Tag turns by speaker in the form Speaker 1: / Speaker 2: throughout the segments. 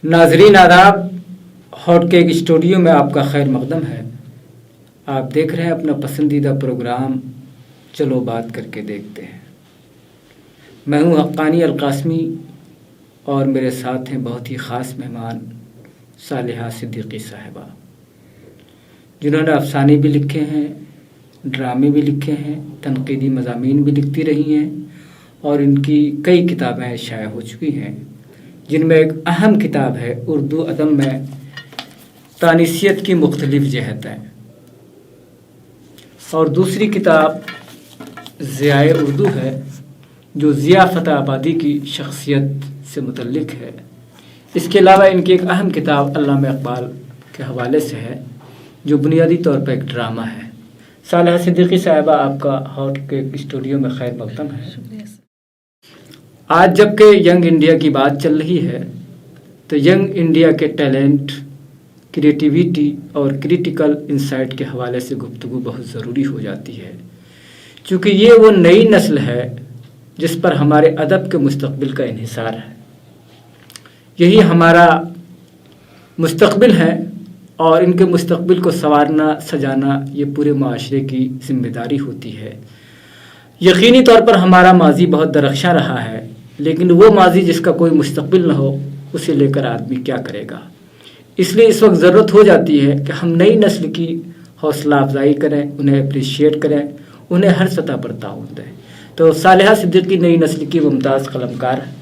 Speaker 1: ناظرین آداب، hot cake studio میں آپ کا خیر مقدم ہے۔ آپ دیکھ رہے ہیں اپنا پسندیدہ پروگرام چلو بات کر کے دیکھتے ہیں۔ میں ہوں حقانی القاسمی اور میرے ساتھ ہیں بہت ہی خاص مہمان صالحہ صدیقی صاحبہ، جنہوں نے افسانے بھی لکھے ہیں، ڈرامے بھی لکھے ہیں، تنقیدی مضامین بھی لکھتی رہی ہیں اور ان کی کئی کتابیں شائع ہو چکی ہیں، جن میں ایک اہم کتاب ہے اردو ادب میں تانیثیت کی مختلف جہتیں، اور دوسری کتاب ضیاء اردو ہے جو ضیاء فتح آبادی کی شخصیت سے متعلق ہے۔ اس کے علاوہ ان کی ایک اہم کتاب علامہ اقبال کے حوالے سے ہے جو بنیادی طور پر ایک ڈرامہ ہے۔ صالحہ صدیقی صاحبہ، آپ کا ہاٹ کیک اسٹوڈیو میں خیر مقدم ہے۔ آج جب کہ ینگ انڈیا کی بات چل رہی ہے تو ینگ انڈیا کے ٹیلنٹ، کریٹیویٹی اور کریٹیکل انسائٹ کے حوالے سے گفتگو بہت ضروری ہو جاتی ہے، چونکہ یہ وہ نئی نسل ہے جس پر ہمارے ادب کے مستقبل کا انحصار ہے۔ یہی ہمارا مستقبل ہے اور ان کے مستقبل کو سنوارنا، سجانا یہ پورے معاشرے کی ذمہ داری ہوتی ہے۔ یقینی طور پر ہمارا ماضی بہت درخشاں رہا ہے، لیکن وہ ماضی جس کا کوئی مستقبل نہ ہو اسے لے کر آدمی کیا کرے گا؟ اس لیے اس وقت ضرورت ہو جاتی ہے کہ ہم نئی نسل کی حوصلہ افزائی کریں، انہیں اپریشیٹ کریں، انہیں ہر سطح پر تعاون دیں۔ تو صالحہ صدیقی نئی نسل کی ممتاز قلمکار ہے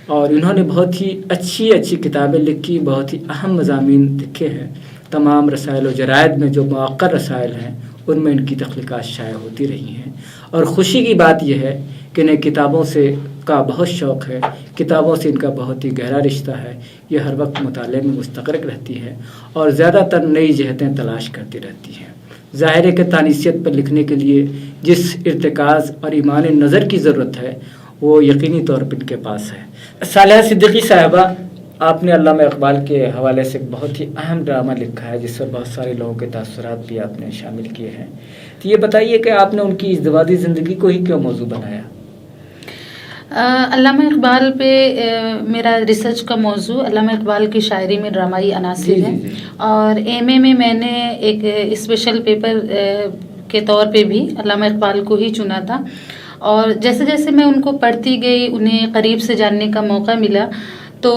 Speaker 1: اور انہوں نے بہت ہی اچھی کتابیں لکھی، بہت ہی اہم مضامین لکھے ہیں۔ تمام رسائل و جرائد میں جو مؤقر رسائل ہیں ان میں ان کی تخلیقات شائع ہوتی رہی ہیں، اور خوشی کی بات یہ ہے کہ انہیں کتابوں سے کا بہت شوق ہے، کتابوں سے ان کا بہت ہی گہرا رشتہ ہے۔ یہ ہر وقت مطالعے میں مستغرق رہتی ہے اور زیادہ تر نئی جہتیں تلاش کرتی رہتی ہیں۔ ظاہر ہے کہ تانیثیت پر لکھنے کے لیے جس ارتکاز اور ایمان نظر کی ضرورت ہے وہ یقینی طور پر ان کے پاس ہے۔ صالحہ صدیقی صاحبہ، آپ نے علامہ اقبال کے حوالے سے بہت ہی اہم ڈرامہ لکھا ہے جس پر بہت سارے لوگوں کے تاثرات بھی آپ نے شامل کیے ہیں۔ تو یہ بتائیے کہ آپ نے ان کی ازدواجی زندگی کو ہی کیوں موضوع بنایا؟
Speaker 2: علامہ اقبال پہ میرا ریسرچ کا موضوع علامہ اقبال کی شاعری میں ڈرامائی عناصر ہے، اور ایم اے میں میں نے ایک اسپیشل پیپر کے طور پہ بھی علامہ اقبال کو ہی چنا تھا، اور جیسے جیسے میں ان کو پڑھتی گئی، انہیں قریب سے جاننے کا موقع ملا، تو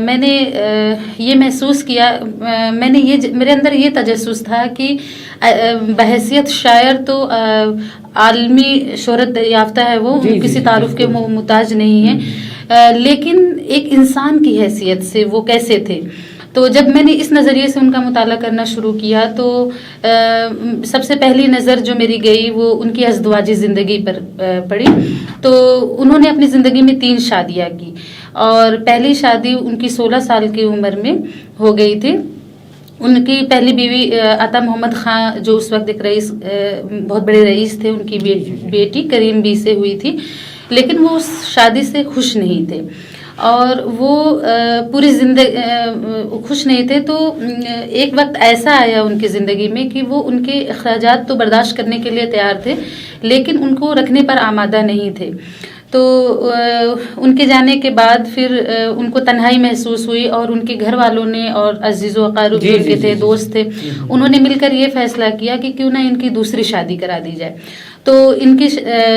Speaker 2: میں نے یہ محسوس کیا، میرے اندر یہ تجسس تھا کہ بحیثیت شاعر تو عالمی شہرت یافتہ ہے، وہ کسی تعارف کے محتاج نہیں ہے، لیکن ایک انسان کی حیثیت سے وہ کیسے تھے۔ تو جب میں نے اس نظریے سے ان کا مطالعہ کرنا شروع کیا تو سب سے پہلی نظر جو میری گئی وہ ان کی ازدواجی زندگی پر پڑی۔ تو انہوں نے اپنی زندگی میں 3 شادیاں کی، اور پہلی شادی ان کی 16 سال کی عمر میں ہو گئی تھی۔ ان کی پہلی بیوی عطا محمد خان، جو اس وقت ایک رئیس، بہت بڑے رئیس تھے، ان کی بیٹی کریم بی سے ہوئی تھی، لیکن وہ اس شادی سے خوش نہیں تھے، اور وہ پوری زندگی خوش نہیں تھے۔ تو ایک وقت ایسا آیا ان کی زندگی میں کہ وہ ان کے اخراجات تو برداشت کرنے کے لیے تیار تھے، لیکن ان کو رکھنے پر آمادہ نہیں تھے۔ تو ان کے جانے کے بعد پھر ان کو تنہائی محسوس ہوئی، اور ان کے گھر والوں نے اور عزیز و اقارب جو ان کے تھے، دوست تھے، انہوں نے مل کر یہ فیصلہ کیا کہ کیوں نہ ان کی دوسری شادی کرا دی جائے۔ تو ان کی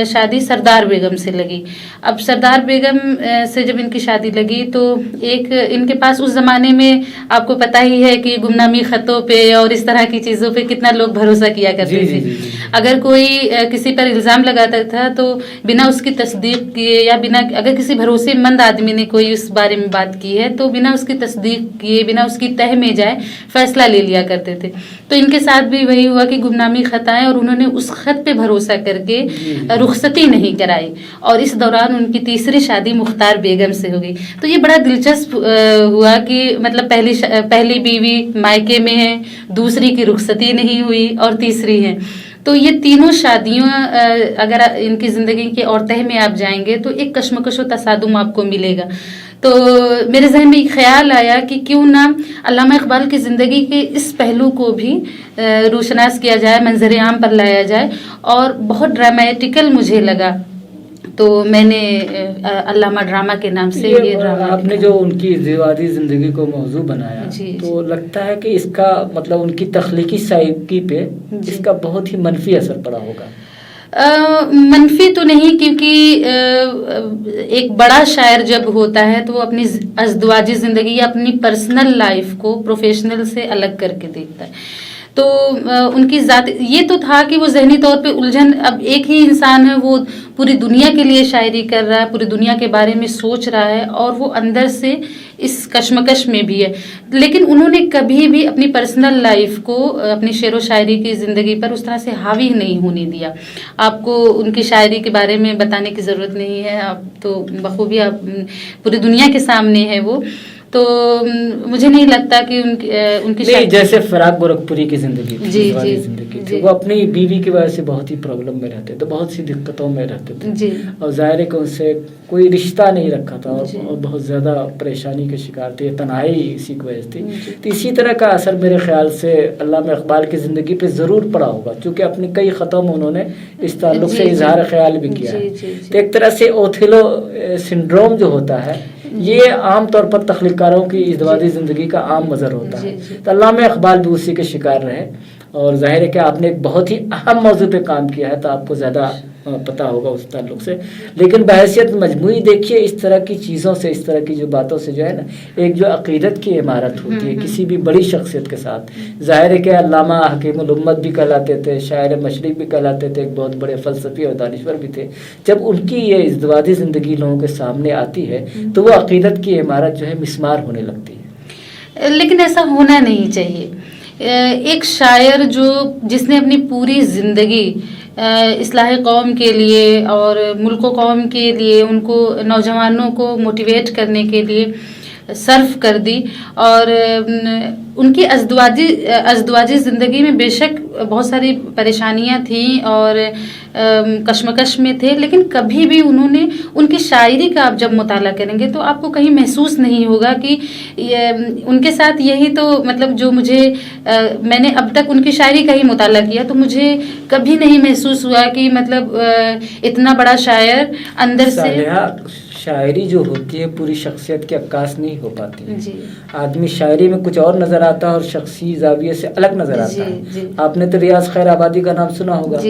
Speaker 2: شادی سردار بیگم سے لگی۔ اب سردار بیگم سے جب ان کی شادی لگی تو ایک ان کے پاس اس زمانے میں آپ کو پتہ ہی ہے کہ گمنامی خطوں پہ اور اس طرح کی چیزوں پہ کتنا لوگ بھروسہ کیا کرتے تھے۔ اگر کوئی کسی پر الزام لگاتا تھا تو بنا اس کی تصدیق کیے، یا بنا، اگر کسی بھروسے مند آدمی نے کوئی اس بارے میں بات کی ہے تو بنا اس کی تصدیق کیے، بنا اس کی تہ میں جائے فیصلہ لے لیا کرتے تھے۔ تو ان کے ساتھ بھی وہی ہوا کہ گمنامی خط آئے، اور انہوں نے اس خط پہ بھروسہ کر کے رخصتی نہیں کرائی، اور اس دوران ان کی تیسری شادی مختار بیگم سے ہو گئی۔ تو یہ بڑا دلچسپ ہوا کہ مطلب پہلی بیوی مائکے میں ہے، دوسری کی رخصتی نہیں ہوئی، اور تیسری ہے۔ تو یہ تینوں شادیوں اگر ان کی زندگی کے اور تہ میں آپ جائیں گے تو ایک کشمکش و تصادم آپ کو ملے گا۔ تو میرے ذہن میں ایک خیال آیا کہ کیوں نہ علامہ اقبال کی زندگی کے اس پہلو کو بھی روشناس کیا جائے، منظر عام پر لایا جائے، اور بہت ڈرامیٹیکل مجھے لگا تو میں نے علامہ ڈرامہ کے نام سے یہ ڈرامہ
Speaker 1: آپ نے جو ان کی ازدواجی زندگی کو موضوع بنایا تو لگتا ہے کہ اس کا مطلب ان کی تخلیقی سائیکی پہ اس کا بہت ہی منفی اثر پڑا ہوگا.
Speaker 2: منفی تو نہیں، کیونکہ ایک بڑا شاعر جب ہوتا ہے تو وہ اپنی ازدواجی زندگی یا اپنی پرسنل لائف کو پروفیشنل سے الگ کر کے دیکھتا ہے. تو ان کی ذات یہ تو تھا کہ وہ ذہنی طور پہ الجھن، اب ایک ہی انسان ہے، وہ پوری دنیا کے لیے شاعری کر رہا ہے، پوری دنیا کے بارے میں سوچ رہا ہے، اور وہ اندر سے اس کشمکش میں بھی ہے. لیکن انہوں نے کبھی بھی اپنی پرسنل لائف کو اپنی شعر و شاعری کی زندگی پر اس طرح سے حاوی نہیں ہونے دیا. آپ کو ان کی شاعری کے بارے میں بتانے کی ضرورت نہیں ہے، آپ تو بخوبی آپ پوری دنیا کے سامنے ہے وہ. تو مجھے نہیں لگتا کہ ان کی
Speaker 1: جیسے فراق گورکھپوری کی زندگی تھی، زندگی تھی، وہ اپنی بیوی کی وجہ سے بہت ہی پرابلم میں رہتے تھے، بہت سی دقتوں میں رہتے تھے، اور ظاہر ہے کہ ان سے کوئی رشتہ نہیں رکھا تھا، اور بہت زیادہ پریشانی کے شکار تھے، تنہائی اسی کی وجہ تھی. تو اسی طرح کا اثر میرے خیال سے علامہ اقبال کی زندگی پہ ضرور پڑا ہوگا، کیونکہ اپنی کئی خطوں میں انہوں نے اس تعلق سے اظہار خیال بھی کیا ہے. تو ایک طرح سے اوتھیلو سنڈروم جو ہوتا ہے، یہ عام طور پر تخلیق کاروں کی ازدواجی زندگی کا عام مظہر ہوتا ہے. تو علامہ اقبال بھی اسی کے شکار رہے، اور ظاہر ہے کہ آپ نے ایک بہت ہی اہم موضوع پہ کام کیا ہے، تو آپ کو زیادہ پتہ ہوگا اس تعلق سے. لیکن بحیثیت مجموعی دیکھیے، اس طرح کی چیزوں سے، اس طرح کی جو باتوں سے جو ہے نا، ایک جو عقیدت کی عمارت ہوتی ہے کسی بھی بڑی شخصیت کے ساتھ. ظاہر ہے کہ علامہ حکیم الامت بھی کہلاتے تھے، شاعر مشرق بھی کہلاتے تھے، ایک بہت بڑے فلسفی اور دانشور بھی تھے. جب ان کی یہ ازدواجی زندگی لوگوں کے سامنے آتی ہے تو وہ عقیدت کی عمارت جو ہے مسمار ہونے لگتی ہے.
Speaker 2: لیکن ایسا ہونا نہیں چاہیے. ایک شاعر جس نے اپنی پوری زندگی اصلاح قوم کے لیے اور ملک و قوم کے لیے، ان کو نوجوانوں کو موٹیویٹ کرنے کے لیے صرف کر دی، اور ان کی ازدواجی زندگی میں بے شک بہت ساری پریشانیاں تھیں اور کشمکش میں تھے، لیکن کبھی بھی انہوں نے ان کی شاعری کا آپ جب مطالعہ کریں گے تو آپ کو کہیں محسوس نہیں ہوگا کہ ان کے ساتھ یہی تو مطلب جو میں نے اب تک ان کی شاعری کا ہی مطالعہ کیا، تو مجھے کبھی نہیں محسوس ہوا کہ مطلب اتنا بڑا شاعر اندر سے.
Speaker 1: شاعری جو ہوتی ہے پوری شخصیت کی عکاس نہیں ہو پاتی ہے. آدمی شاعری میں کچھ اور نظر آتا ہے اور شخصی زاویے سے الگ نظر آتا ہے. آپ نے تو ریاض خیر آبادی کا نام سنا ہوگا.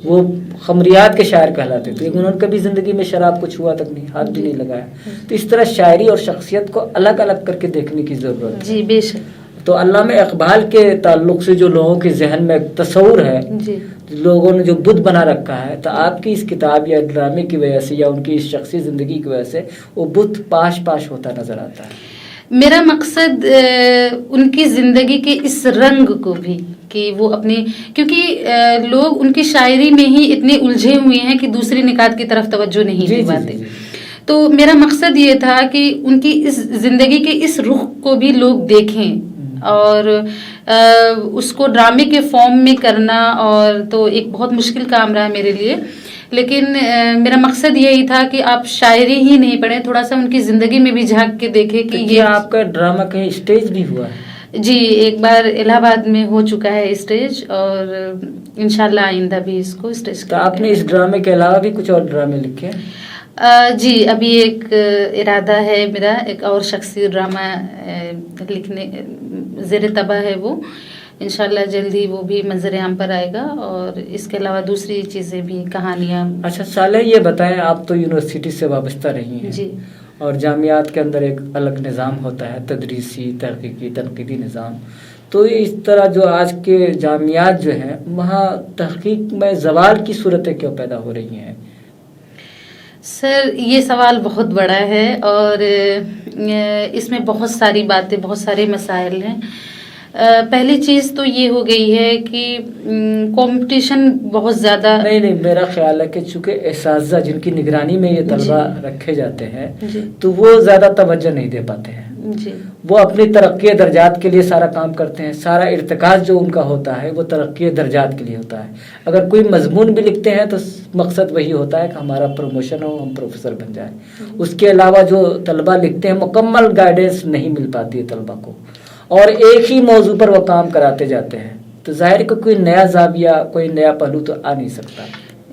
Speaker 1: وہ خمریات کے شاعر کہلاتے تھے، لیکن انہوں نے کبھی زندگی میں شراب کو چھوا تک نہیں، ہاتھ بھی نہیں لگایا. تو اس طرح شاعری اور شخصیت کو الگ الگ کر کے دیکھنے کی ضرورت ہے.
Speaker 2: بے شک.
Speaker 1: تو علامہ اقبال کے تعلق سے جو لوگوں کے ذہن میں ایک تصور ہے، لوگوں نے جو بت بنا رکھا ہے، تو آپ کی اس کتاب یا ڈرامے کی وجہ سے یا ان کی اس شخصی زندگی کی وجہ سے وہ بت پاش پاش ہوتا نظر آتا ہے.
Speaker 2: میرا مقصد ان کی زندگی کے اس رنگ کو بھی، کہ وہ اپنی، کیونکہ لوگ ان کی شاعری میں ہی اتنے الجھے ہوئے ہیں کہ دوسری نکات کی طرف توجہ نہیں دے پاتے. تو میرا مقصد یہ تھا کہ ان کی اس زندگی کے اس رخ کو بھی لوگ دیکھیں، اور اس کو ڈرامے کے فارم میں کرنا اور تو ایک بہت مشکل کام رہا میرے لیے. لیکن میرا مقصد یہی تھا کہ آپ شاعری ہی نہیں پڑھیں، تھوڑا سا ان کی زندگی میں بھی جھانک کے دیکھیں کہ یہ
Speaker 1: آپ کا ڈرامہ کہیں اسٹیج بھی ہوا ہے.
Speaker 2: جی، ایک بار الہ آباد میں ہو چکا ہے اسٹیج، اور انشاءاللہ آئندہ بھی اس کو اسٹیج.
Speaker 1: تو آپ نے اس ڈرامے کے علاوہ بھی کچھ اور ڈرامے لکھے ہیں؟
Speaker 2: جی، ابھی ایک ارادہ ہے میرا، ایک اور شخصی ڈرامہ لکھنے زیر طبع ہے، وہ انشاءاللہ جلد ہی وہ بھی منظر عام پر آئے گا، اور اس کے علاوہ دوسری چیزیں بھی، کہانیاں.
Speaker 1: اچھا صالح، یہ بتائیں، آپ تو یونیورسٹی سے وابستہ رہی ہیں.
Speaker 2: جی.
Speaker 1: اور جامعات کے اندر ایک الگ نظام ہوتا ہے، تدریسی، تحقیقی، تنقیدی نظام. تو اس طرح جو آج کے جامعات جو ہیں، وہاں تحقیق میں زوال کی صورتیں کیوں پیدا ہو رہی ہیں؟
Speaker 2: سر، یہ سوال بہت بڑا ہے، اور اس میں بہت ساری باتیں، بہت سارے مسائل ہیں. پہلی چیز تو یہ ہو گئی ہے کہ کمپٹیشن بہت زیادہ.
Speaker 1: نہیں، میرا خیال ہے کہ چونکہ اساتذہ جن کی نگرانی میں یہ طلبہ رکھے جاتے ہیں، تو وہ زیادہ توجہ نہیں دے پاتے ہیں. وہ اپنی ترقی درجات کے لیے سارا کام کرتے ہیں. سارا ارتکاز جو ان کا ہوتا ہے وہ ترقی درجات کے لیے ہوتا ہے. اگر کوئی مضمون بھی لکھتے ہیں تو مقصد وہی ہوتا ہے کہ ہمارا پروموشن ہو، ہم پروفیسر بن جائیں. اس کے علاوہ جو طلبہ لکھتے ہیں، مکمل گائیڈنس نہیں مل پاتی ہے طلبہ کو، اور ایک ہی موضوع پر وہ کام کراتے جاتے ہیں. تو ظاہر کہ کوئی نیا زاویہ، کوئی نیا پہلو تو آ نہیں سکتا.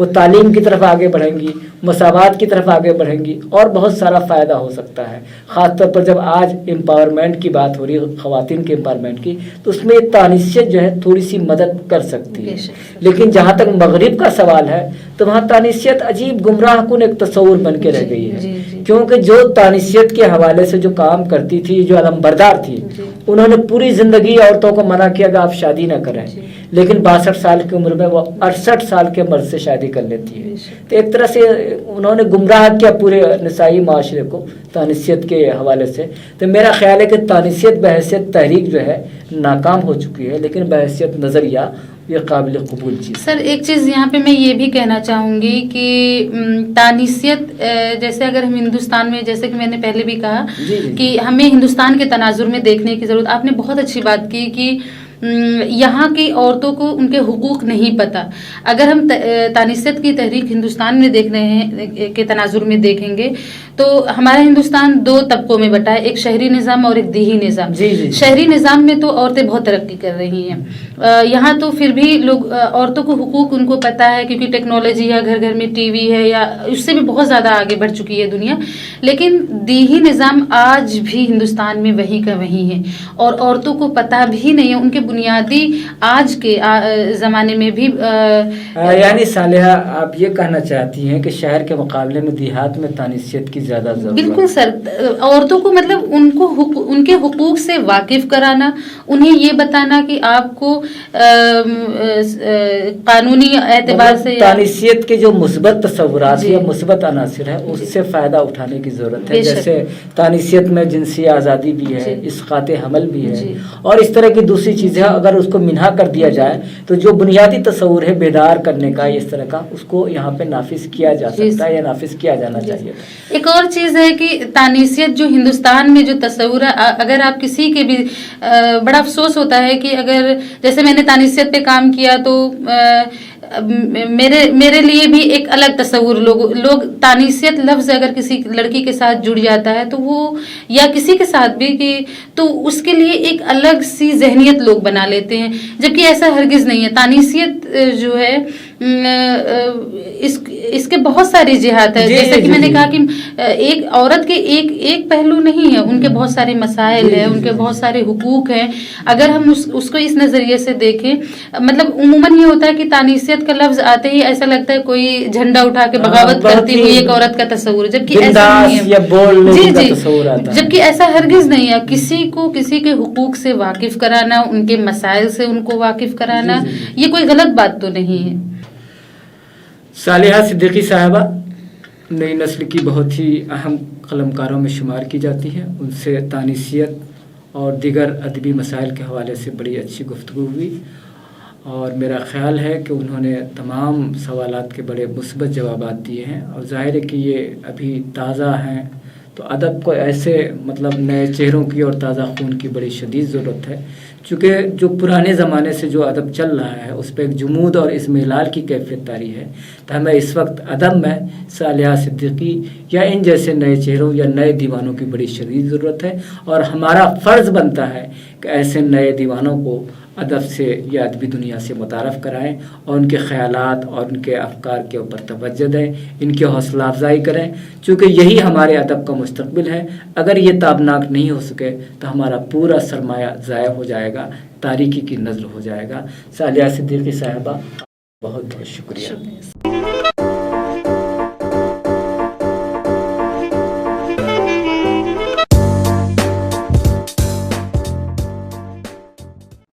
Speaker 1: وہ تعلیم کی طرف آگے بڑھیں گی، مساوات کی طرف آگے بڑھیں گی، اور بہت سارا فائدہ ہو سکتا ہے. خاص طور پر جب آج امپاورمنٹ کی بات ہو رہی ہے، خواتین کے امپاورمنٹ کی، تو اس میں تانیثیت جو ہے تھوڑی سی مدد کر سکتی ہے. لیکن جہاں تک مغرب کا سوال ہے تو وہاں تانیثیت عجیب گمراہ کن ایک تصور بن کے رہ گئی ہے. کیونکہ جو تانیثیت کے حوالے سے جو کام کرتی تھی، جو علم بردار تھی، انہوں نے پوری زندگی عورتوں کو منع کیا کہ آپ شادی نہ کریں، لیکن 62 سال کی عمر میں وہ 68 سال کے مرد سے شادی کر لیتی ہے. تو ایک طرح سے انہوں نے گمراہ کیا پورے نسائی معاشرے کو تانیثیت کے حوالے سے. تو میرا خیال ہے کہ تانیثیت بحیثیت تحریک جو ہے ناکام ہو چکی ہے، لیکن بحیثیت نظریہ یہ قابل قبول چیز.
Speaker 2: سر ایک چیز یہاں پہ میں یہ بھی کہنا چاہوں گی کہ تانیثیت جیسے اگر ہم ہندوستان میں، جیسے کہ میں نے پہلے بھی کہا کہ ہمیں ہندوستان کے تناظر میں دیکھنے کی ضرورت. آپ نے بہت اچھی بات کی کہ یہاں کی عورتوں کو ان کے حقوق نہیں پتہ. اگر ہم تانیثیت کی تحریک ہندوستان میں دیکھ رہے ہیں کے تناظر میں دیکھیں گے تو ہمارا ہندوستان 2 طبقوں میں بٹا ہے، ایک شہری نظام اور ایک دیہی نظام. شہری نظام میں تو عورتیں بہت ترقی کر رہی ہیں. یہاں تو پھر بھی لوگ عورتوں کو حقوق ان کو پتہ ہے، کیونکہ ٹیکنالوجی ہے، گھر گھر میں ٹی وی ہے، یا اس سے بھی بہت زیادہ آگے بڑھ چکی ہے دنیا. لیکن دیہی نظام آج بھی ہندوستان میں وہیں کا وہیں ہے، اور عورتوں کو پتہ بھی نہیں ہے ان کے بنیادی آج کے زمانے میں بھی.
Speaker 1: یعنی صالحہ آپ یہ کہنا چاہتی ہیں کہ شہر کے مقابلے میں دیہات میں تانیثیت کی زیادہ ضرورت.
Speaker 2: بالکل سر، عورتوں کو مطلب ان کے حقوق سے واقف کرانا، انہیں یہ بتانا کہ آپ کو قانونی اعتبار سے
Speaker 1: تانیثیت کے جو مثبت تصورات یا مثبت عناصر ہیں اس سے فائدہ اٹھانے کی ضرورت ہے. جیسے تانیثیت میں جنسی آزادی بھی ہے، اسقاط حمل بھی ہے، اور اس طرح کی دوسری چیزیں اگر اس کو منہا کر دیا جائے تو جو بنیادی تصور ہے بیدار کرنے کا اس طرح کا، اس کو یہاں پہ نافذ کیا جا سکتا ہے یا نافذ کیا جانا چاہیے.
Speaker 2: ایک اور چیز ہے کہ تانیثیت جو ہندوستان میں جو تصور ہے، اگر آپ کسی کے بھی بڑا افسوس ہوتا ہے کہ اگر جیسے میں نے تانیثیت پہ کام کیا تو میرے لیے بھی ایک الگ تصور لوگ تانیثیت لفظ اگر کسی لڑکی کے ساتھ جڑ جاتا ہے تو وہ، یا کسی کے ساتھ بھی، کہ تو اس کے لیے ایک الگ سی ذہنیت لوگ بنا لیتے ہیں، جبکہ ایسا ہرگز نہیں ہے. تانیثیت جو ہے اس کے بہت ساری جہات ہے. جیسے کہ میں نے کہا کہ ایک عورت کے ایک پہلو نہیں ہے، ان کے بہت سارے مسائل ہیں، ان کے بہت سارے حقوق ہیں. اگر ہم اس کو اس نظریے سے دیکھیں، مطلب عموماً یہ ہوتا ہے کہ تانیثیت کا لفظ آتے ہی ایسا لگتا ہے کوئی جھنڈا اٹھا کے بغاوت کرتی ہوئی ایک عورت کا تصور، جبکہ ایسا نہیں ہے. جبکہ ایسا ہرگز نہیں ہے. کسی کے حقوق سے واقف کرانا، ان کے مسائل سے ان کو واقف کرانا، یہ کوئی غلط بات تو نہیں ہے.
Speaker 1: صالحہ صدیقی صاحبہ نئی نسل کی بہت ہی اہم قلمکاروں میں شمار کی جاتی ہے. ان سے تانیثیت اور دیگر ادبی مسائل کے حوالے سے بڑی اچھی گفتگو ہوئی، اور میرا خیال ہے کہ انہوں نے تمام سوالات کے بڑے مثبت جوابات دیے ہیں. اور ظاہر ہے کہ یہ ابھی تازہ ہیں، تو ادب کو ایسے مطلب نئے چہروں کی اور تازہ خون کی بڑی شدید ضرورت ہے. چونکہ جو پرانے زمانے سے جو ادب چل رہا ہے اس پہ ایک جمود اور اضمحلال کی کیفیت طاری ہے. تو ہمیں اس وقت ادب میں صالحہ صدیقی یا ان جیسے نئے چہروں یا نئے دیوانوں کی بڑی شدید ضرورت ہے، اور ہمارا فرض بنتا ہے کہ ایسے نئے دیوانوں کو ادب سے یا ادبی دنیا سے متعارف کرائیں، اور ان کے خیالات اور ان کے افکار کے اوپر توجہ دیں، ان کی حوصلہ افزائی کریں، چونکہ یہی ہمارے ادب کا مستقبل ہے. اگر یہ تابناک نہیں ہو سکے تو ہمارا پورا سرمایہ ضائع ہو جائے گا، تاریکی کی نظر ہو جائے گا. صالحہ صدیقی صاحبہ بہت بہت شکریہ.